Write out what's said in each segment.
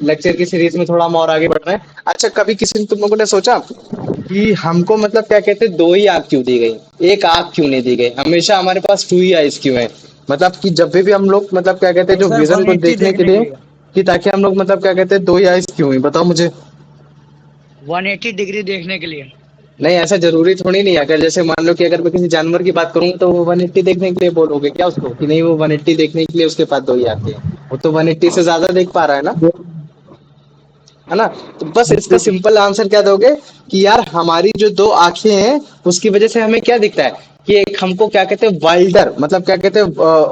Lecture की series में थोड़ा हम और आगे बढ़ रहे हैं। अच्छा, कभी किसी ने तुम लोगों ने सोचा कि हमको मतलब क्या कहते हैं, दो ही आंख क्यों दी गई, एक आंख क्यों नहीं दी गई? हमेशा हमारे पास टू ही आइज क्यों है? मतलब कि जब भी हम लोग मतलब क्या कहते हैं, वो जो सर विजन को 180 देखने के देखने के लिए, लिए। कि ताकि हम लोग मतलब क्या कहते हैं, दो ही आइज क्यों हुई, बताओ मुझे। 180 डिग्री देखने के लिए। नहीं, ऐसा जरूरी थोड़ी नहीं है। अगर जैसे मान लो कि अगर मैं किसी जानवर की बात करूंगा तो वो 180 देखने के लिए बोलोगे क्या उसको, कि नहीं वो 180 देखने के लिए उसके पास दो ही आंखें हैं? वो तो 180 से ज्यादा देख पा रहा है ना, है ना? तो बस इसका सिंपल आंसर क्या दोगे, कि यार हमारी जो दो आंखें हैं उसकी वजह से हमें क्या दिखता है, कि एक हमको क्या कहते हैं, वाइल्डर मतलब क्या कहते हैं,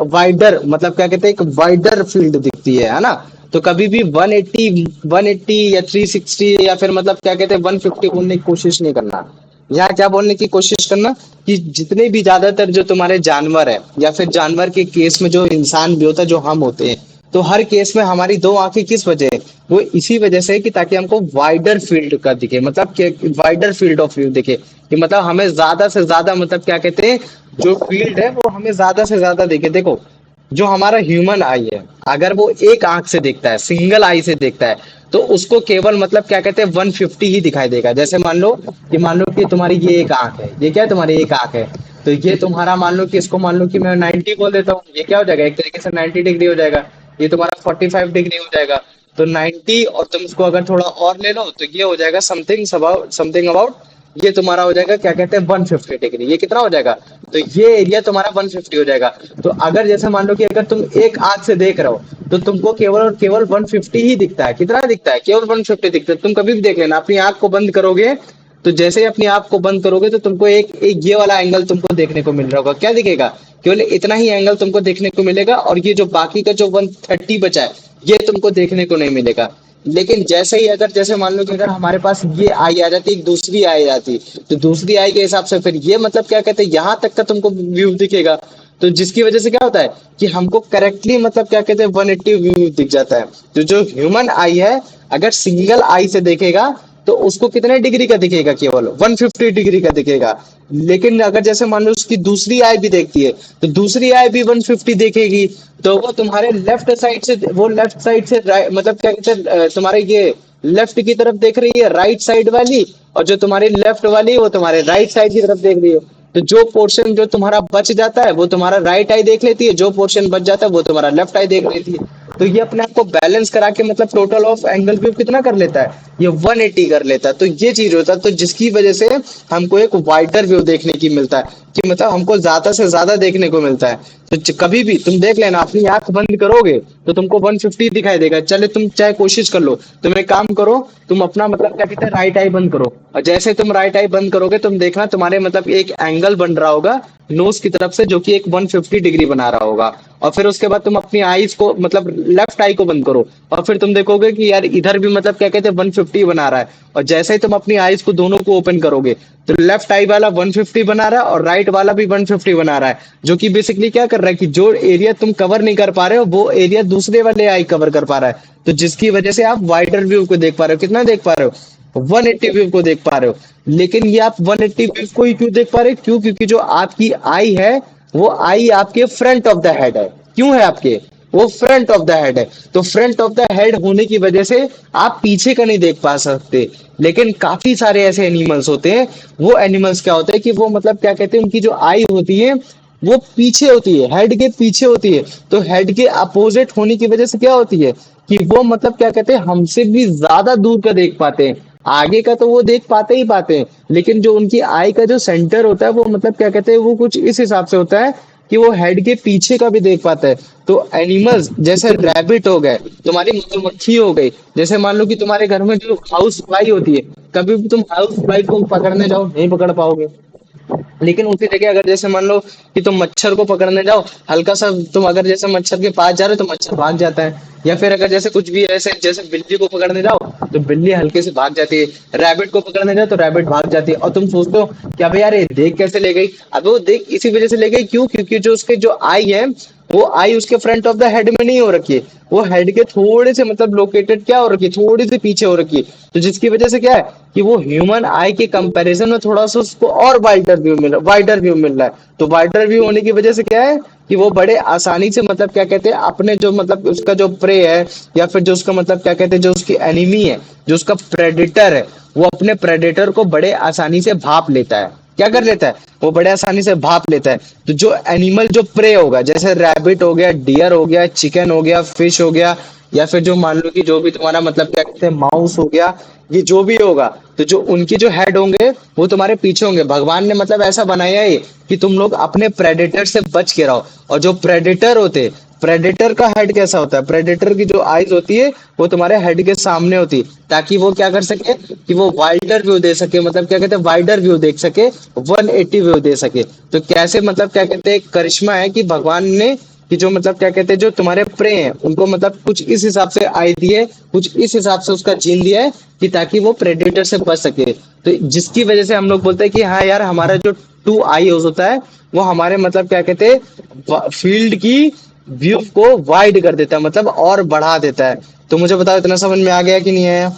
वाइडर मतलब क्या कहते हैं, एक वाइडर फील्ड दिखती है ना? तो कभी भी 180 या 360 या फिर मतलब क्या कहते हैं 150 बोलने की कोशिश नहीं करना। यहाँ क्या बोलने की कोशिश करना, कि जितने भी ज्यादातर जो तुम्हारे जानवर है, या फिर जानवर के केस में जो इंसान भी होता है, जो हम होते हैं, तो हर केस में हमारी दो आंखें किस वजह है? वो इसी वजह से है कि ताकि हमको वाइडर फील्ड का दिखे, मतलब वाइडर फील्ड ऑफ व्यू दिखे, कि मतलब हमें ज्यादा से ज्यादा मतलब क्या कहते हैं, जो फील्ड है वो हमें ज्यादा से ज्यादा दिखे। देखो, जो हमारा ह्यूमन आई है, अगर वो एक आंख से देखता है, सिंगल आई से देखता है, तो उसको केवल मतलब क्या कहते हैं 150 ही दिखाई देगा। जैसे मान लो कि तुम्हारी ये एक आंख है, ये क्या है, तुम्हारी एक आंख है, तो ये तुम्हारा मान लो कि इसको मान लो कि मैं 90 बोल देता हूँ, ये क्या हो जाएगा, एक तरीके से 90 डिग्री हो जाएगा। ये तुम्हारा 45 डिग्री हो जाएगा। तो 90 और तुम इसको अगर थोड़ा और ले लो तो ये हो जाएगा समथिंग अबाउट ये तुम्हारा हो जाएगा क्या कहते हैं 150 डिग्री। ये कितना हो जाएगा? तो ये एरिया तुम्हारा 150 हो जाएगा। तो अगर जैसे मान लो कि अगर तुम एक आंख से देख रहे हो तो तुमको केवल और केवल 150 ही दिखता है। कितना दिखता है? केवल 150 दिखता है। तुम कभी भी देख लेना, अपनी आंख को बंद करोगे तो जैसे ही अपनी आंख को बंद करोगे तो तुमको एक ये वाला एंगल तुमको देखने को मिल रहा होगा। क्या दिखेगा? केवल इतना ही एंगल तुमको देखने को मिलेगा, और ये जो बाकी का जो 130 बचा है ये तुमको देखने को नहीं मिलेगा। लेकिन जैसे ही अगर जैसे मान लो कि अगर हमारे पास ये आई आ जाती, एक दूसरी आई आ जाती, तो दूसरी आई के हिसाब से फिर ये मतलब क्या कहते हैं, यहाँ तक का तुमको व्यू दिखेगा। तो जिसकी वजह से क्या होता है कि हमको करेक्टली मतलब क्या कहते हैं 180 व्यू दिख जाता है। तो जो ह्यूमन आई है, अगर सिंगल आई से देखेगा तो उसको कितने डिग्री का दिखेगा? केवल 150 डिग्री का दिखेगा। लेकिन अगर जैसे मान लो उसकी दूसरी आई भी देखती है तो दूसरी आई भी 150 देखेगी। तो वो तुम्हारे लेफ्ट साइड से मतलब क्या कहते हैं, तुम्हारे ये लेफ्ट की तरफ देख रही है, राइट साइड वाली, और जो तुम्हारी लेफ्ट वाली वो तुम्हारे राइट साइड की तरफ देख रही है। तो जो पोर्शन जो तुम्हारा बच जाता है वो तुम्हारा राइट आई देख लेती है, जो पोर्शन बच जाता है वो तुम्हारा लेफ्ट आई देख लेती है। तो ये अपने आप को बैलेंस करा के मतलब टोटल ऑफ एंगल व्यू कितना कर लेता है? ये 180 कर लेता है। तो ये चीज होता है, तो जिसकी वजह से हमको एक वाइडर व्यू देखने की मिलता है, कि मतलब हमको ज्यादा से ज्यादा देखने को मिलता है। तो कभी भी तुम देख लेना, अपनी आंख बंद करोगे तो तुमको 150 दिखाई देगा। चले तुम चाहे कोशिश कर लो, तुम एक काम करो, तुम अपना मतलब क्या कहते हैं राइट आई बंद करो, और जैसे तुम राइट आई बंद करोगे तुम देखना तुम्हारे मतलब एक एंगल बन रहा होगा नोज की तरफ से, जो कि एक 150 डिग्री बना रहा होगा। और फिर उसके बाद तुम अपनी आईज को मतलब लेफ्ट आई को बंद करो, और फिर तुम देखोगे कि यार इधर भी मतलब क्या कहते हैं 150 बना रहा है। और जैसे ही तुम अपनी आईज को दोनों को ओपन करोगे तो लेफ्ट आई वाला 150 बना रहा है और राइट वाला भी 150 बना रहा है, जो कि बेसिकली क्या कर रहा है कि जो एरिया तुम कवर नहीं कर पा रहे हो वो एरिया दूसरे वाले आई कवर कर पा रहा है। तो जिसकी वजह से आप वाइडर व्यू को देख पा रहे हो। कितना देख पा रहे हो? 180 व्यू को देख पा रहे हो। लेकिन ये आप 180 व्यू को ही क्यों देख पा रहे हो? क्यों? क्योंकि जो आपकी आई है वो आई आपके फ्रंट ऑफ द हेड है। क्यों है आपके? वो फ्रंट ऑफ द हेड है। तो फ्रंट ऑफ द हेड होने की वजह से आप पीछे का नहीं देख पा सकते। लेकिन काफी सारे ऐसे एनिमल्स होते हैं, वो एनिमल्स क्या होते हैं कि वो मतलब क्या कहते हैं, उनकी जो आई होती है वो पीछे होती है, हेड के पीछे होती है। तो हेड के अपोजिट होने की वजह से क्या होती है कि वो मतलब क्या कहते हैं हमसे भी ज्यादा दूर का देख पाते हैं। आगे का तो वो देख पाते ही पाते हैं, लेकिन जो उनकी आई का जो सेंटर होता है वो मतलब क्या कहते हैं वो कुछ इस हिसाब से होता है कि वो हेड के पीछे का भी देख पाता है। तो एनिमल्स जैसे रैबिट हो गए, तुम्हारी मधुमक्खी हो गई, जैसे मान लो कि तुम्हारे घर में जो हाउस फ्लाई होती है, कभी भी तुम हाउस फ्लाई को पकड़ने जाओ नहीं पकड़ पाओगे। लेकिन उसी जगह अगर जैसे मान लो कि तुम मच्छर को पकड़ने जाओ, हल्का सा तुम अगर जैसे मच्छर के पास जा रहे हो तो मच्छर भाग जाता है। या फिर अगर जैसे कुछ भी ऐसे जैसे बिल्ली को पकड़ने जाओ तो बिल्ली हल्के से भाग जाती है, रैबिट को पकड़ने जाओ तो रैबिट भाग जाती है। और तुम सोचते हो कि अबे यार ये देख कैसे ले गई? अब वो देख इसी वजह से ले गई, क्यों? क्योंकि जो उसके जो आई है वो आई उसके फ्रंट ऑफ द हेड में नहीं हो रखी है, वो हेड के थोड़े से मतलब लोकेटेड क्या हो रखी है, थोड़ी सी पीछे हो रखी है। तो जिसकी वजह से क्या है कि वो ह्यूमन आई के कंपैरिजन में थोड़ा सा उसको और वाइडर व्यू मिल रहा है। तो वाइडर व्यू होने की वजह से क्या है कि वो बड़े आसानी से मतलब क्या कहते हैं अपने जो मतलब उसका जो प्रे है या फिर जो उसका मतलब क्या कहते हैं जो उसकी एनिमी है, जो उसका प्रेडिटर है, वो अपने प्रेडेटर को बड़े आसानी से भाप लेता है। क्या कर लेता है, वो बड़े आसानी से भाप लेता है। तो जो एनिमल जो प्रे होगा, जैसे रैबिट हो गया, डियर हो गया, चिकन हो गया, फिश हो गया, या फिर जो मान लो कि जो भी तुम्हारा मतलब क्या कहते हैं माउस हो गया, ये जो भी होगा, तो जो उनकी जो हेड होंगे वो तुम्हारे पीछे होंगे। भगवान ने मतलब ऐसा बनाया है कि तुम लोग अपने प्रेडेटर से बच के रहो। और जो प्रेडेटर होते, प्रेडेटर का हेड कैसा होता है, प्रेडेटर की जो आईज होती है वो तुम्हारे हेड के सामने होती है, ताकि वो क्या कर सके कि वो वाइडर व्यू दे सके, मतलब क्या कहते हैं वाइडर व्यू देख सके, 180 व्यू दे सके। तो कैसे मतलब क्या कहते हैं करिश्मा है कि भगवान ने कि जो मतलब क्या कहते हैं जो तुम्हारे प्रे हैं उनको मतलब कुछ इस हिसाब से आई दिए, कुछ इस हिसाब से उसका जीन दिया है कि ताकि वो प्रेडेटर से बच सके। तो जिसकी वजह से हम लोग बोलते हैं कि हाँ यार हमारा जो टू आई होता है वो हमारे मतलब क्या कहते हैं फील्ड की व्यू को वाइड कर देता है, मतलब और बढ़ा देता है। तो मुझे बताओ इतना समझ में आ गया कि नहीं आया,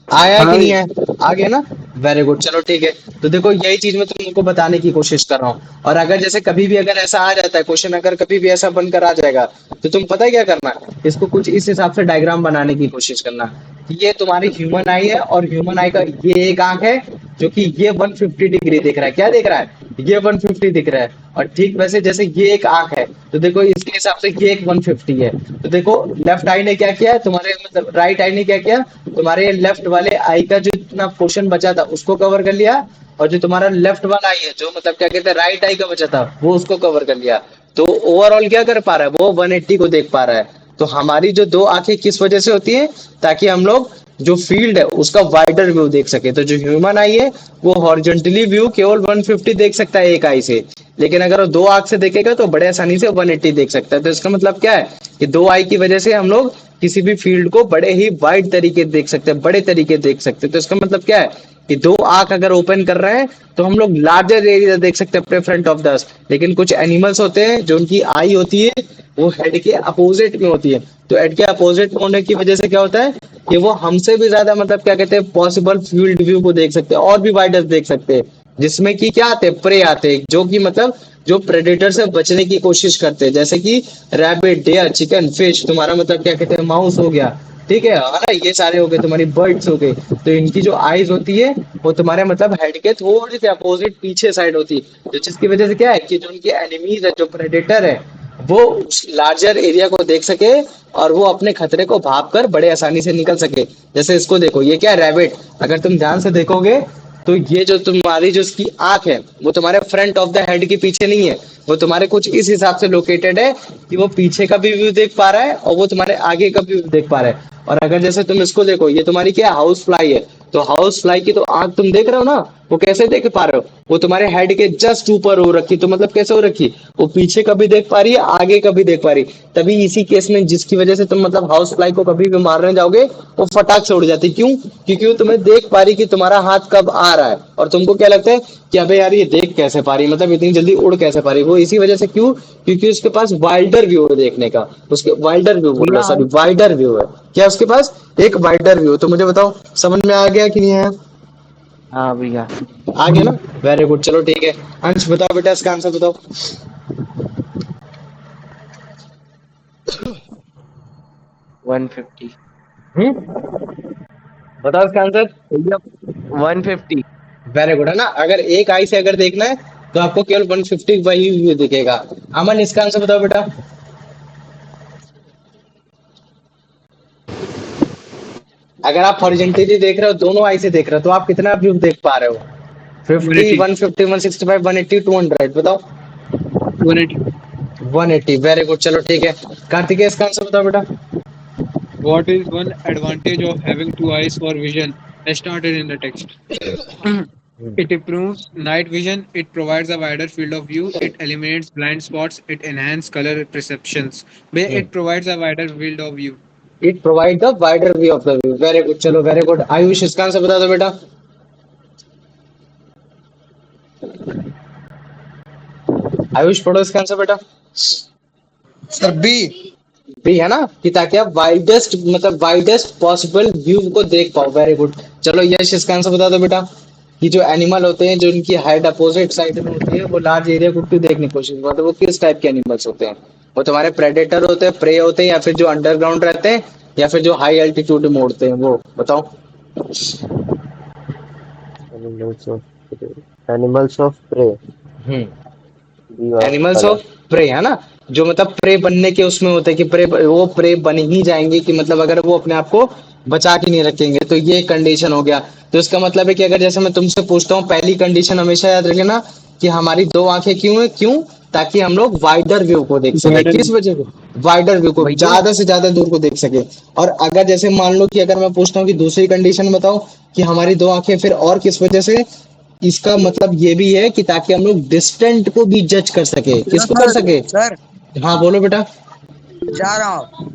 आया हाँ कि नहीं भैया। आया, आ गया ना। वेरी गुड, चलो ठीक है। तो देखो यही चीज मैं तुमको बताने की कोशिश कर रहा हूँ। और अगर जैसे कभी भी अगर ऐसा आ जाता है क्वेश्चन, अगर कभी भी ऐसा बनकर आ जाएगा, तो तुम पता है क्या करना है, इसको कुछ इस हिसाब से डायग्राम बनाने की कोशिश करना कि ये तुम्हारी ह्यूमन आई है और ह्यूमन आई का ये एक आंख है जो कि ये 150 डिग्री देख रहा है। क्या देख रहा है, ये 150 दिख रहा है। और ठीक वैसे जैसे ये एक आंख है, तो देखो इसके हिसाब से ये एक 150 है। तो देखो लेफ्ट आई ने क्या किया, तुम्हारे मतलब राइट आई ने क्या किया, तुम्हारे लेफ्ट वाले आई का जो इतना पोर्शन बचा था उसको कवर कर लिया। और जो तुम्हारा लेफ्ट वाला आई है, जो मतलब क्या कहते हैं राइट आई का बचा था, वो उसको कवर कर लिया। तो ओवरऑल क्या कर पा रहा है, वो 180 को देख पा रहा है। तो हमारी जो दो आंखें किस वजह से होती है, ताकि हम लोग जो फील्ड है उसका वाइडर व्यू देख सके। तो जो ह्यूमन आई है वो हॉरिजॉन्टली व्यू केवल 150 देख सकता है एक आई से, लेकिन अगर वो दो आंख से देखेगा तो बड़े आसानी से 180 देख सकता है। तो इसका मतलब क्या है कि दो आई की वजह से हम लोग किसी भी फील्ड को बड़े ही वाइड तरीके देख सकते हैं, बड़े तरीके देख सकते हैं। तो इसका मतलब क्या है कि दो आंख अगर ओपन कर रहे हैं तो हम लोग लार्जर एरिया देख सकते हैं अपने फ्रंट ऑफ द। लेकिन कुछ एनिमल्स होते हैं जो उनकी आई होती है वो हेड के अपोजिट में होती है। तो हेड के अपोजिट में होने की वजह से क्या होता है कि वो हमसे भी ज्यादा मतलब क्या कहते हैं पॉसिबल फील्ड व्यू को देख सकते हैं, और भी वाइडर देख सकते हैं। जिसमें कि क्या आते हैं, प्रे आते हैं, जो कि मतलब जो प्रेडेटर से बचने की कोशिश करते हैं, जैसे कि रैबिट, डेयर, चिकन, फिश, तुम्हारा मतलब क्या कहते हैं माउस हो गया। ठीक है ना, ये सारे हो गए तुम्हारी बर्ड्स हो गए। तो इनकी जो आईज होती है वो तुम्हारे मतलब हेड के थोड़ी से अपोजिट पीछे साइड होती है। तो जिसकी वजह से क्या है कि जो उनकी एनिमीज है, जो प्रेडेटर है, वो उस लार्जर एरिया को देख सके और वो अपने खतरे को भाप कर बड़े आसानी से निकल सके। जैसे इसको देखो, ये क्या है रैबिट, अगर तुम ध्यान से देखोगे तो ये जो तुम्हारी जो उसकी आंख है वो तुम्हारे फ्रंट ऑफ द हेड के पीछे नहीं है, वो तुम्हारे कुछ इस हिसाब से लोकेटेड है कि वो पीछे का भी व्यू देख पा रहा है और वो तुम्हारे आगे का भी व्यू देख पा रहा है। और अगर जैसे तुम इसको देखो, ये तुम्हारी क्या हाउस फ्लाई है, तो हाउस फ्लाई की तो आंख तुम देख रहे हो ना, वो कैसे देख पा रहे हो, वो तुम्हारे हेड के जस्ट ऊपर हो रखी। तो मतलब कैसे हो रखी, वो पीछे का भी देख पा रही है, आगे का भी देख पा रही। तभी इसी केस में जिसकी वजह से तुम मतलब हाउस फ्लाई को कभी भी मारने जाओगे वो फटाक से उड़ जाती। क्यों, क्योंकि वो तुम्हें देख पा रही कि तुम्हारा हाथ कब आ रहा है। और तुमको क्या लगता है कि अबे यार ये देख कैसे पा रही, मतलब इतनी जल्दी उड़ कैसे पा रही, वो इसी वजह से। क्यों, क्योंकि उसके पास वाइल्डर व्यू है देखने का, उसके वाइल्डर व्यू बोल रहा, भैया सॉरी वाइडर व्यू है। क्या उसके पास एक वाइडर व्यू। तो मुझे बताओ समझ में आ गया कि नहीं आया, हाँ भैया। आ गया ना। वेरी गुड, चलो ठीक है। अंश बताओ बेटा इसका आंसर बताओ। 150 बताओ इसका आंसर। भैया। 150। वेरी गुड, है ना। अगर एक आई से अगर देखना है तो आपको केवल 150 वही व्यू दिखेगा। अमन इसका आंसर बताओ बेटा। अगर आप हॉरिजॉन्टली देख रहे हो, दोनों आई से देख रहे हो, तो आप कितना व्यू देख पा रहे हो, 50, 180। 150, 165, 180, 200, बताओ। 180। 180, वेरी गुड, चलो ठीक है। कार्तिकेय इसका आंसर बताओ बेटा। What is one advantage of having two eyes for vision? As started in the text. It improves night vision. It provides a wider field of view. It eliminates blind spots. It enhances color perceptions. It provides a wider field of view. It provide the wider view of the view, very good, चलो very good. Ayush इसका answer बता दो बेटा। आयुष पढ़ो इसका answer बेटा। Sir B. भी है ना, कि ताकि आप वाइडेस्ट मतलब वाइडेस्ट पॉसिबल व्यू को देख पाओ। Very good. चलो यश इसका आंसर बता दो बेटा। कि जो एनिमल होते हैं जो इनकी हाइट अपोजिट साइड में होती है वो लार्ज एरिया को क्यों देखने की कोशिश करते हैं, वो किस टाइप के एनिमल्स होते हैं? वो तुम्हारे प्रेडेटर होते हैं, प्रे होते हैं, या फिर जो अंडरग्राउंड रहते हैं, या फिर जो हाई एल्टीट्यूड में उड़ते हैं, वो बताओ। Animals of prey. Hmm B वाला। एनिमल्स ऑफ प्रे है ना, जो मतलब प्रे बनने के उसमें होते हैं कि प्रे वो प्रे बन ही जाएंगे, कि मतलब अगर वो अपने आप को बचा के नहीं रखेंगे तो ये कंडीशन हो गया। तो इसका मतलब है कि अगर जैसे मैं तुमसे पूछता हूँ, पहली कंडीशन हमेशा याद रखना कि हमारी दो आंखें क्यों है, क्यों? ताकि हम लोग वाइडर व्यू को देख सके। Wider किस वजह से? वाइडर व्यू को, वही तो। ज्यादा से ज्यादा दूर को देख सके। और अगर जैसे मान लो कि अगर मैं पूछता हूँ कि दूसरी कंडीशन बताओ कि हमारी दो आंखें फिर और किस वजह से, इसका मतलब ये भी है कि ताकि हम लोग डिस्टेंट को भी जज कर सके। किसको कर सके? सर हाँ बोलो बेटा। जा रहा हूँ।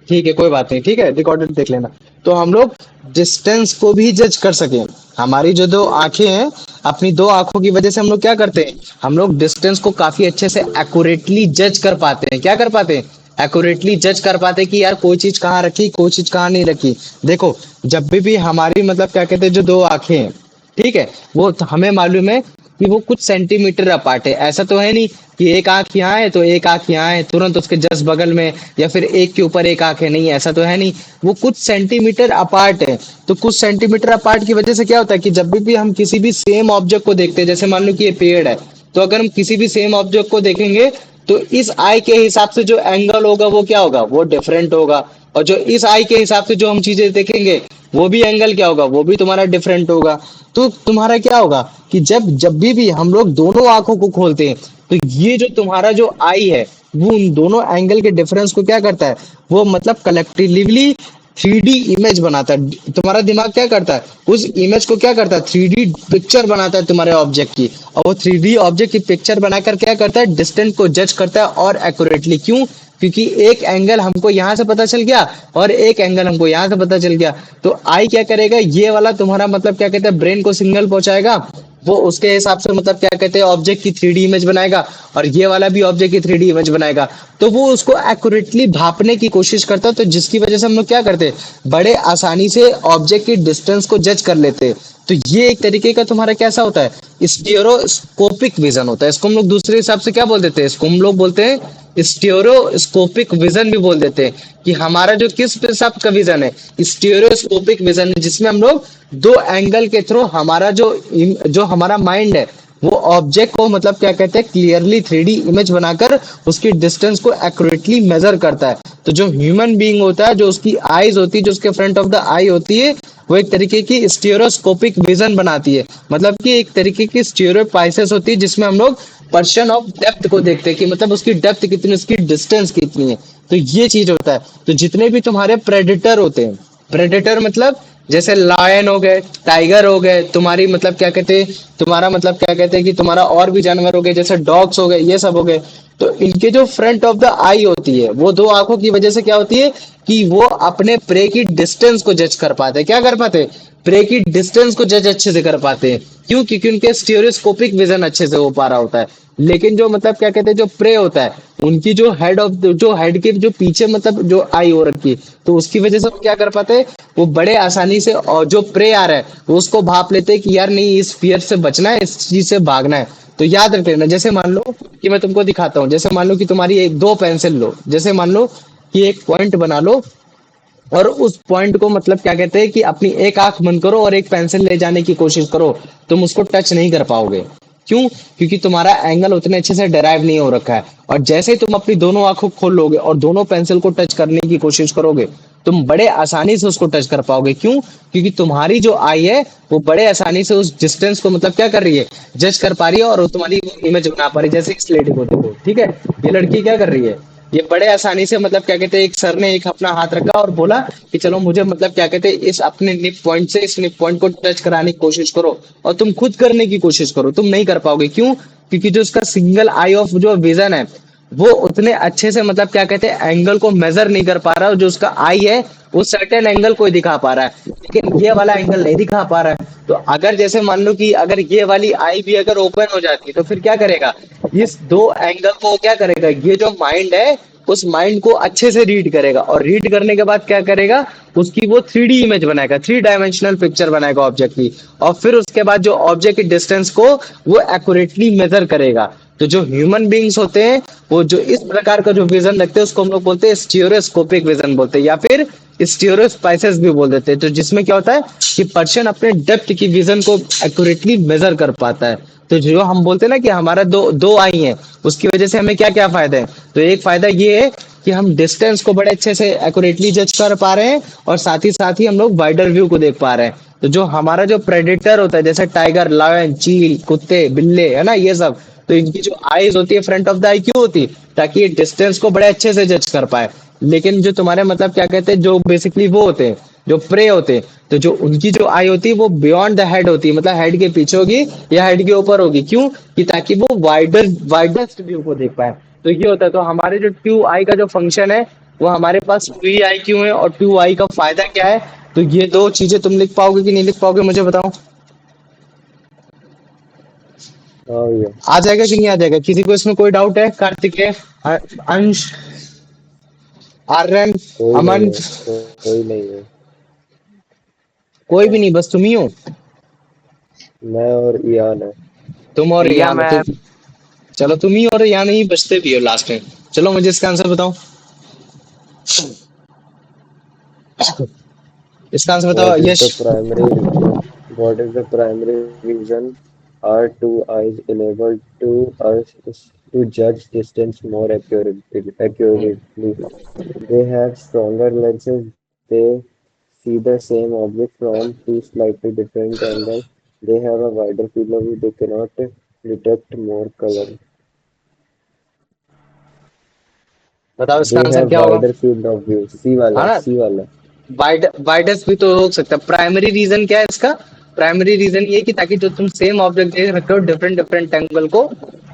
ठीक है कोई बात नहीं, ठीक है रिकॉर्डेड देख लेना। तो हम लोग डिस्टेंस को भी जज कर सके। हमारी जो दो आंखें हैं, अपनी दो आंखों की वजह से हम लोग क्या करते हैं, हम लोग डिस्टेंस को काफी अच्छे से एक्यूरेटली जज कर पाते हैं। क्या कर पाते हैं? एक्यूरेटली जज कर पाते हैं कि यार कोई चीज कहाँ रखी, कोई चीज कहाँ नहीं रखी। देखो जब भी हमारी मतलब क्या कहते हैं जो दो आंखें हैं, ठीक है, वो हमें मालूम है कि वो कुछ सेंटीमीटर अपार्ट है। ऐसा तो है नहीं कि एक आंख यहाँ है तो एक आंख यहाँ है तुरंत उसके जस्ट बगल में, या फिर एक के ऊपर एक आंख है, नहीं ऐसा तो है नहीं। वो कुछ सेंटीमीटर अपार्ट है। तो कुछ सेंटीमीटर अपार्ट की वजह से क्या होता है कि जब भी हम किसी भी सेम ऑब्जेक्ट को देखते हैं, जैसे मान लो कि ये पेड़ है, तो अगर हम किसी भी सेम ऑब्जेक्ट को देखेंगे तो इस आई के हिसाब से जो एंगल होगा वो क्या होगा, वो डिफरेंट होगा। और जो इस आई के हिसाब से जो हम चीजें देखेंगे वो भी एंगल क्या होगा, वो भी तुम्हारा डिफरेंट होगा। तो तुम्हारा क्या होगा कि जब जब भी हम लोग दोनों आंखों को खोलते हैं तो ये जो तुम्हारा जो आई है वो उन दोनों एंगल के डिफरेंस को क्या करता है, वो मतलब कलेक्टिवली 3D इमेज बनाता है। तुम्हारा दिमाग क्या करता है, उस इमेज को क्या करता है, 3D पिक्चर बनाता है तुम्हारे ऑब्जेक्ट की। और वो 3D ऑब्जेक्ट की पिक्चर बनाकर क्या करता है, डिस्टेंस को जज करता है और एक्यूरेटली। क्यों? क्योंकि एक एंगल हमको यहाँ से पता चल गया और एक एंगल हमको यहाँ से पता चल गया। तो आई क्या करेगा, ये वाला तुम्हारा मतलब क्या कहते हैं ब्रेन को सिग्नल पहुंचाएगा, वो उसके हिसाब से मतलब क्या कहते हैं ऑब्जेक्ट की 3D इमेज बनाएगा, और ये वाला भी ऑब्जेक्ट की 3D इमेज बनाएगा। तो वो उसको एक्यूरेटली भापने की कोशिश करता है। तो जिसकी वजह से हम लोग क्या करते हैं, बड़े आसानी से ऑब्जेक्ट की डिस्टेंस को जज कर लेते हैं। तो ये एक तरीके का तुम्हारा कैसा होता है, स्टीरियोस्कोपिक विजन होता है। इसको हम लोग दूसरे हिसाब से क्या बोल देते हैं, इसको हम लोग बोलते हैं स्टीरियोस्कोपिक विजन भी बोल देते हैं। कि हमारा जो किस हिसाब का विजन है, स्टीरियोस्कोपिक विजन है, जिसमें हम लोग दो एंगल के थ्रू हमारा जो हमारा माइंड है वो ऑब्जेक्ट को मतलब क्या कहते हैं क्लियरली 3D इमेज बनाकर उसकी डिस्टेंस को एक्यूरेटली मेजर करता है। तो जो ह्यूमन बीइंग होता है, जो उसकी आईज होती है, जो उसके फ्रंट ऑफ द आई होती है, वो एक तरीके की स्टीरियोस्कोपिक विजन बनाती है। मतलब कि एक तरीके की स्टीरियोपाइसिस होती है जिसमें हम लोग पर्सन ऑफ डेप्थ को देखते हैं कि मतलब उसकी डेप्थ कितनी, उसकी डिस्टेंस कितनी है। तो ये चीज होता है। तो जितने भी तुम्हारे प्रेडेटर होते हैं, प्रेडेटर मतलब जैसे लायन हो गए, टाइगर हो गए, तुम्हारी मतलब क्या कहते हैं, तुम्हारा मतलब क्या कहते हैं कि तुम्हारा और भी जानवर हो गए जैसे डॉग्स हो गए, ये सब हो गए। तो इनके जो फ्रंट ऑफ द आई होती है, वो दो आंखों की वजह से क्या होती है कि वो अपने प्रे की डिस्टेंस को जज कर पाते हैं। क्या कर पाते हैं, प्रे की डिस्टेंस को जज अच्छे से कर पाते हैं। क्यों? क्योंकि उनके स्टीरियोस्कोपिक विजन अच्छे से हो पा रहा होता है। लेकिन जो मतलब क्या कहते हैं जो प्रे होता है, उनकी जो हेड के जो पीछे मतलब जो आई हो रखी है, तो उसकी वजह से वो क्या कर पाते हैं, वो बड़े आसानी से और जो प्रे आ रहा है वो उसको भाप लेते हैं कि यार नहीं इस फियर से बचना है, इस चीज से भागना है। तो याद रख लेना, जैसे मान लो कि मैं तुमको दिखाता हूँ, जैसे मान लो कि तुम्हारी एक दो पेंसिल लो, जैसे मान लो कि एक पॉइंट बना लो और उस पॉइंट को मतलब क्या कहते हैं कि अपनी एक आंख बंद करो और एक पेंसिल ले जाने की कोशिश करो, तुम उसको टच नहीं कर पाओगे। क्यों? क्योंकि तुम्हारा एंगल उतने अच्छे से डेराइव नहीं हो रखा है। और जैसे ही तुम अपनी दोनों आंखों खोल लोगे और दोनों पेंसिल को टच करने की कोशिश करोगे, तुम बड़े आसानी से उसको टच कर पाओगे। क्यों? क्योंकि तुम्हारी जो आई है वो बड़े आसानी से उस डिस्टेंस को मतलब क्या कर रही है, जज कर पा रही है, और वो तुम्हारी इमेज बना पा रही है। जैसे इस लेडी को देखो, ठीक है, ये लड़की क्या कर रही है, ये बड़े आसानी से मतलब क्या कहते हैं, एक सर ने एक अपना हाथ रखा और बोला कि चलो मुझे मतलब क्या कहते हैं इस अपने निप पॉइंट से इस निप पॉइंट को टच कराने की कोशिश करो, और तुम खुद करने की कोशिश करो, तुम नहीं कर पाओगे। क्यों? क्योंकि जो उसका सिंगल आई ऑफ जो विजन है वो उतने अच्छे से मतलब क्या कहते हैं एंगल को मेजर नहीं कर पा रहा है। जो उसका आई है वो सर्टेन एंगल को ही दिखा पा रहा है। लेकिन ये वाला एंगल नहीं दिखा पा रहा है। तो अगर जैसे मान लो कि अगर ये वाली आई भी अगर ओपन हो जाती तो फिर क्या करेगा, इस दो एंगल को क्या करेगा, ये जो माइंड है उस माइंड को अच्छे से रीड करेगा, और रीड करने के बाद क्या करेगा, उसकी वो 3D इमेज बनाएगा, 3 डायमेंशनल पिक्चर बनाएगा ऑब्जेक्ट की, और फिर उसके बाद जो ऑब्जेक्ट की डिस्टेंस को वो एक्यूरेटली मेजर करेगा। तो जो ह्यूमन बींग्स होते हैं वो जो इस प्रकार का जो विजन रखते हैं उसको हम लोग बोलते हैं स्टीरियोस्कोपिक विजन बोलते हैं, या फिर स्टीरियोस्पाइसेस भी बोल देते हैं। तो जिसमें क्या होता है कि पर्सन अपने डेप्थ की विजन को एक्यूरेटली मेजर कर पाता है। तो जो हम बोलते हैं ना कि हमारा दो दो आई है, उसकी वजह से हमें क्या क्या फायदा है, तो एक फायदा ये है कि हम डिस्टेंस को बड़े अच्छे से एक्यूरेटली जज कर पा रहे हैं, और साथ ही हम लोग वाइडर व्यू को देख पा रहे हैं। तो जो हमारा जो प्रेडेटर होता है जैसे टाइगर, लायन, चील, कुत्ते, बिल्ले, है ना, ये सब, तो इनकी जो आईज होती है फ्रंट ऑफ द आई क्यों होती, ताकि ये डिस्टेंस को बड़े अच्छे से जज कर पाए। लेकिन जो तुम्हारे मतलब क्या कहते हैं, जो बेसिकली वो होते हैं जो प्रे होते हैं, तो जो उनकी जो आई होती है वो बियॉन्ड द हेड होती है, मतलब हेड के पीछे होगी या हेड के ऊपर होगी, क्यों कि ताकि वो वाइडेस्ट व्यू को देख पाए। तो ये होता है। तो हमारे जो टू आई का जो फंक्शन है वो हमारे पास टू ही आई क्यों है, और टू आई का फायदा क्या है, तो ये दो चीजें तुम लिख पाओगे कि नहीं लिख पाओगे मुझे बताओ। हाँ भैया, आ जाएगा कि नहीं आ जाएगा, किसी को इसमें कोई डाउट है, कार्तिक है, अंश, आर्यन, कोई नहीं अमन, है, कोई नहीं है। कोई भी नहीं, बस तुम ही हो, मैं और ईयान है। तुम और भैया यान मैं तो, चलो तुम ही और यान ही बचते भी हो लास्ट में। चलो मुझे इसका आंसर बताओ, इसका आंसर बताओ What is Yash. the primary what is the primary reason our two eyes enable to us to judge distance more accurately? They have stronger lenses. They see the same object from two slightly different angles. They have a wider field of view. They cannot detect more color. बताओ इसका They answer have क्या होगा। wider field of view. हाँ ना, C वाला. वाइडस भी तो हो सकता है। प्राइमरी रीजन क्या है इसका, प्राइमरी रीजन ये कि ताकि जो तुम सेम ऑब्जेक्ट देख रखे हो डिफरेंट डिफरेंट एंगल को,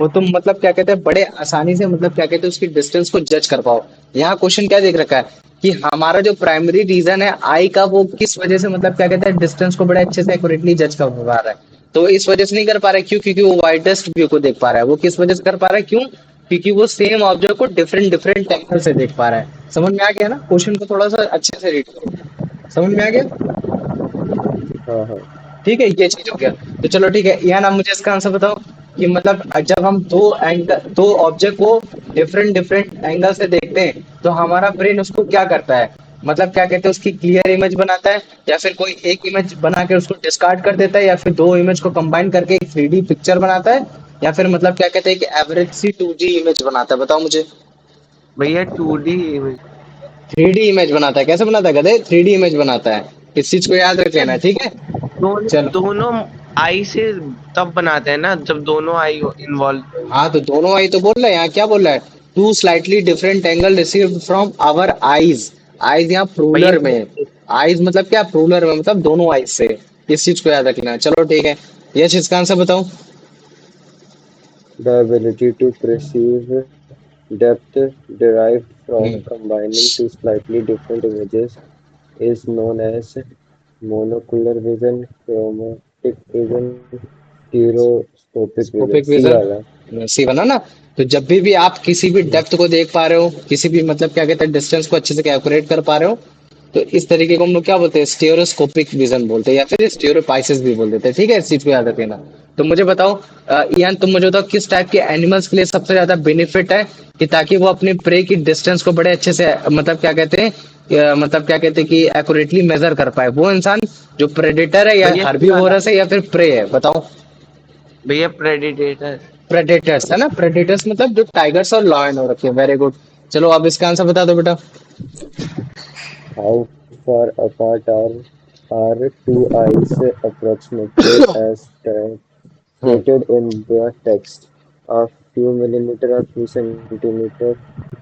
वो तुम मतलब क्या कहते हैं बड़े आसानी से मतलब क्या कहते हैं उसकी डिस्टेंस को जज कर पाओ। यहाँ क्वेश्चन क्या देख रखा है कि हमारा जो प्राइमरी रीजन है आई का, वो किस वजह से मतलब क्या कहते हैं डिस्टेंस को बड़े अच्छे से एक्यूरेटली जज कर पा रहा है। तो इस वजह से नहीं कर पा रहा है, क्यों, क्योंकि वो वाइडेस्ट व्यू को देख पा रहा है। वो किस वजह से कर पा रहा है, क्यों, क्योंकि वो सेम ऑब्जेक्ट को डिफरेंट डिफरेंट एंगल से देख पा रहा है। समझ में आ गया ना, क्वेश्चन को थोड़ा सा अच्छे से रीड करो, समझ में आ गया। हाँ हाँ. ठीक है, ये चीज हो गया। तो चलो ठीक है, यान आप मुझे इसका आंसर बताओ कि मतलब जब हम दो ऑब्जेक्ट को डिफरेंट डिफरेंट एंगल से देखते हैं तो हमारा ब्रेन उसको क्या करता है, मतलब क्या कहते हैं उसकी क्लियर इमेज बनाता है, या फिर कोई एक इमेज बना के उसको डिस्कार्ड कर देता है, या फिर दो इमेज को कंबाइन करके एक 3D पिक्चर बनाता है, या फिर मतलब क्या कहते हैं कि एवरेज सी 2D इमेज बनाता है, बताओ मुझे। भैया 2D इमेज। 3D इमेज बनाता है, कैसे बनाता है गधे, 3D इमेज बनाता है। इस चीज को याद रख लेना, ठीक है। चलो, दोनों आई से तब बनाते हैं ना जब दोनों आई इन्वॉल्व। हाँ तो दोनों आई तो बोल रहा है, यहाँ क्या बोल रहा है, to slightly different angle received from our eyes. Eyes यहाँ प्लूरल में है, भैया आईज मतलब क्या, प्लूरल में मतलब दोनों आईज से। इस चीज को याद रखना है। चलो ठीक है, यश इसका आंसर बताओ। The ability to perceive depth derived from combining two slightly different images is known as monocular vision, chromatic vision, stereoscopic vision. स्कोपिक C वाला. विजन, सी बना ना। तो जब भी आप किसी भी डेप्थ को देख पा रहे हो, किसी भी मतलब क्या कहते हैं डिस्टेंस को अच्छे से कैलकुलेट कर पा रहे हो, तो इस तरीके को हम लोग क्या बोलते हैं, स्टीरियोस्कोपिक विजन बोलते हैं, या फिर स्टीरियोपाइसिस भी बोल देते हैं। ठीक है, इस चीज को याद रखना। तो मुझे बताओ यान, तुम मुझे बताओ किस टाइप के एनिमल्स के लिए सबसे ज्यादा बेनिफिट है कि ताकि वो अपने प्रे की डिस्टेंस को बड़े अच्छे से मतलब क्या कहते हैं मतलब क्या कहते हैं कि एक्यूरेटली मेजर कर पाए, वो इंसान जो प्रेडेटर है या भैया हर्बीवोरस है या फिर प्रे है, बताओ। भैया प्रेडिटेटर। प्रेडेटर्स है ना, प्रेडेटर्स मतलब जो टाइगर्स और लॉयन हो रखे हैं। Very good. चलो अब इसका आंसर बता दो बेटा। How far apart are two eyes approximately as stated in the text? A few millimeter, a few centimeter,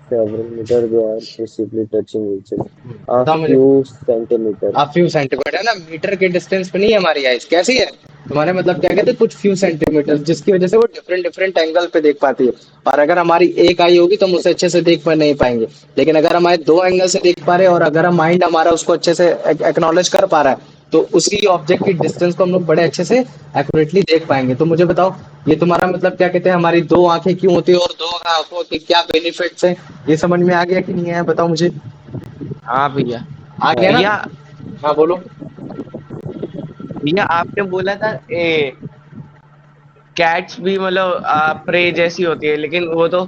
several meter, they are possibly touching each other. A बताओ मुझे। few centimeter. आप few centimetre है ना, metre के distance पे नहीं है हमारी आइज, कैसी है तुम्हारे मतलब क्या कहते हैं कुछ फ्यू सेंटीमीटर, जिसकी वजह से वो डिफरेंट डिफरेंट एंगल पे देख पाती है। और अगर हमारी एक आई होगी तो हम उसे अच्छे से देख पा नहीं पाएंगे। लेकिन अगर हमारे दो एंगल से देख पा रहे हैं और अगर हम माइंड हमारा उसको अच्छे से एक्नॉलेज कर पा रहा है तो उसकी ऑब्जेक्ट की डिस्टेंस को हम लोग बड़े अच्छे से एक्यूरेटली देख पाएंगे। तो मुझे बताओ, ये तुम्हारा मतलब क्या कहते हैं, हमारी दो आंखें क्यों होती है और दो आंखों के क्या बेनिफिट्स हैं, ये समझ में आ गया कि नहीं आया, बताओ मुझे। हाँ भैया। आ गया ना? भैया हाँ बोलो। भैया आपने बोला था कैट्स भी मतलब प्रे जैसी होती है, लेकिन वो तो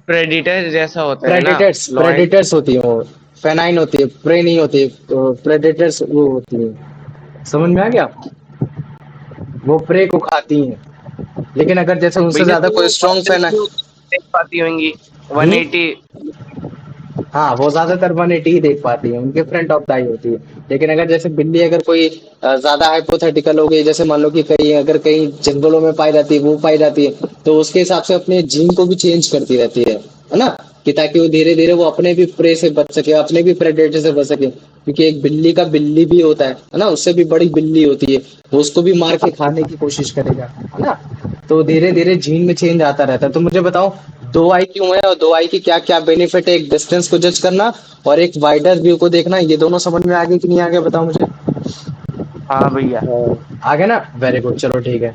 प्रेडिटर जैसा होता है ना। Predators lion. प्रेडेटर्स होती है वो, फेनाइन होती है, प्रे नहीं होती है, प्रेडेटर्स वो होती है। समझ में आ गया? वो प्रे को खाती हैं, लेकिन अगर जैसे उनसे भैया ज्यादा तो कोई वो स्ट्रॉन्ग वाइडर फेना। व्यू देख पाती होंगी हम्म 180। हाँ, वो ज्यादातर 180 ही देख पाती है, उनके फ्रंट ऑफ द आई होती है। लेकिन अगर जैसे बिल्ली अगर कोई ज्यादा हाइपोथेटिकल हो गई, जैसे मान लो कि कहीं अगर कहीं जंगलों में पाई जाती है, वो पाई जाती है, तो उसके हिसाब से अपने जीन को भी चेंज करती रहती है ना, कि ताकि वो धीरे धीरे वो अपने भी प्रे से बच सके, अपने भी प्रेडेटर से बच सके। क्योंकि एक बिल्ली का बिल्ली भी होता है ना, उससे भी बड़ी बिल्ली होती है, वो उसको भी मार के खाने की कोशिश करेगा, है ना। तो धीरे धीरे जीन में चेंज आता रहता है। तो मुझे बताओ, दो आई क्यों है और दो आई की क्या क्या बेनिफिट है, एक डिस्टेंस को जज करना और एक वाइडर व्यू को देखना, ये दोनों समझ में आ गए कि नहीं आ गए, बताओ मुझे। हाँ भैया। हाँ आ गए ना? वेरी गुड, चलो ठीक है।